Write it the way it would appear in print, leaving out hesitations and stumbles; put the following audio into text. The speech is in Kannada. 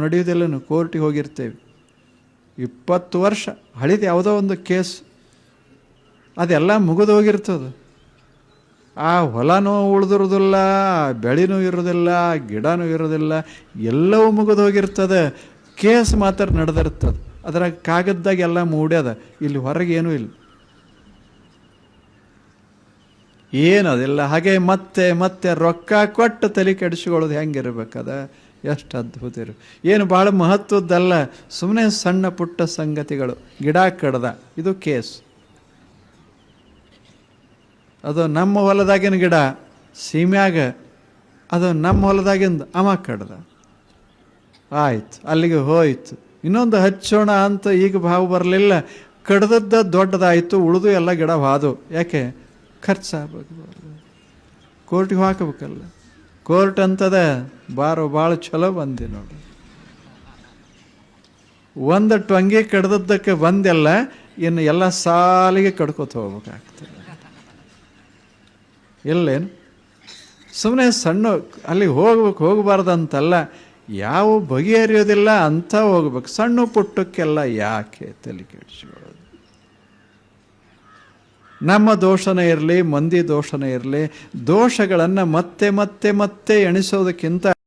ನಡೆಯೋದಿಲ್ಲ, ಕೋರ್ಟಿಗೆ ಹೋಗಿರ್ತೇವೆ. 20 ವರ್ಷ ಹಳಿದ ಯಾವುದೋ ಒಂದು ಕೇಸ್, ಅದೆಲ್ಲ ಮುಗಿದು ಹೋಗಿರ್ತದೆ. ಆ ಹೊಲನೂ ಉಳಿದಿರೋದಿಲ್ಲ, ಬೆಳೆನೂ ಇರೋದಿಲ್ಲ, ಗಿಡನೂ ಇರೋದಿಲ್ಲ, ಎಲ್ಲವೂ ಮುಗಿದು ಹೋಗಿರ್ತದೆ. ಕೇಸ್ ಮಾತ್ರ ನಡೆದಿರ್ತದೆ. ಅದರ ಕಾಗದದಾಗ ಎಲ್ಲ ಮೂಡ್ಯದ, ಇಲ್ಲಿ ಹೊರಗೆ ಏನೂ ಇಲ್ಲ, ಏನದಿಲ್ಲ. ಹಾಗೆ ಮತ್ತೆ ಮತ್ತೆ ರೊಕ್ಕ ಕೊಟ್ಟು ತಲೆ ಕೆಡಿಸ್ಕೊಳ್ಳೋದು ಹೆಂಗಿರ್ಬೇಕದ, ಎಷ್ಟು ಅದ್ಭುತ ಇರು. ಏನು ಭಾಳ ಮಹತ್ವದ್ದಲ್ಲ, ಸುಮ್ಮನೆ ಸಣ್ಣ ಪುಟ್ಟ ಸಂಗತಿಗಳು. ಗಿಡ ಕಡ್ದ, ಇದು ಕೇಸ್. ಅದು ನಮ್ಮ ಹೊಲದಾಗಿನ ಗಿಡ, ಸೀಮ್ಯಾಗ ಅದು ನಮ್ಮ ಹೊಲದಾಗಿಂದ ಅವ ಕಡ್ದ, ಆಯ್ತು, ಅಲ್ಲಿಗೆ ಹೋಯ್ತು. ಇನ್ನೊಂದು ಹಚ್ಚೋಣ ಅಂತ ಈಗ ಭಾವ ಬರಲಿಲ್ಲ, ಕಡ್ದದ್ದ ದೊಡ್ಡದಾಯಿತು, ಉಳಿದು ಎಲ್ಲ ಗಿಡ ಹಾದು. ಯಾಕೆ? ಖರ್ಚಾಗಬೇಕು, ಕೋರ್ಟಿಗೆ ಹಾಕಬೇಕಲ್ಲ. ಕೋರ್ಟ್ ಅಂತದ, ಬಾರೋ ಭಾಳ ಚಲೋ ಬಂದಿ ನೋಡಿ. ಒಂದು ಟೊಂಗಿ ಕಡ್ದದ್ದಕ್ಕೆ ಬಂದೆಲ್ಲ, ಇನ್ನು ಎಲ್ಲ ಸಾಲಿಗೆ ಕಡ್ಕೋತ ಹೋಗ್ಬೇಕಾಗ್ತದೆ. ಇಲ್ಲೇನು ಸುಮ್ಮನೆ ಸಣ್ಣ ಅಲ್ಲಿ ಹೋಗಬಾರ್ದಂತಲ್ಲ, ಯಾವ ಬಗೆಹರಿಯೋದಿಲ್ಲ ಅಂತ ಹೋಗ್ಬೇಕು. ಸಣ್ಣ ಪುಟ್ಟಕ್ಕೆಲ್ಲ ಯಾಕೆ ತಲೆ ಕೆಡಿಸ್ಕೊಳ್ಳೋದು? ನಮ್ಮ ದೋಷನೇ ಇರಲಿ, ಮಂದಿ ದೋಷನೇ ಇರಲಿ, ದೋಷಗಳನ್ನು ಮತ್ತೆ ಮತ್ತೆ ಮತ್ತೆ ಎಣಿಸೋದಕ್ಕಿಂತ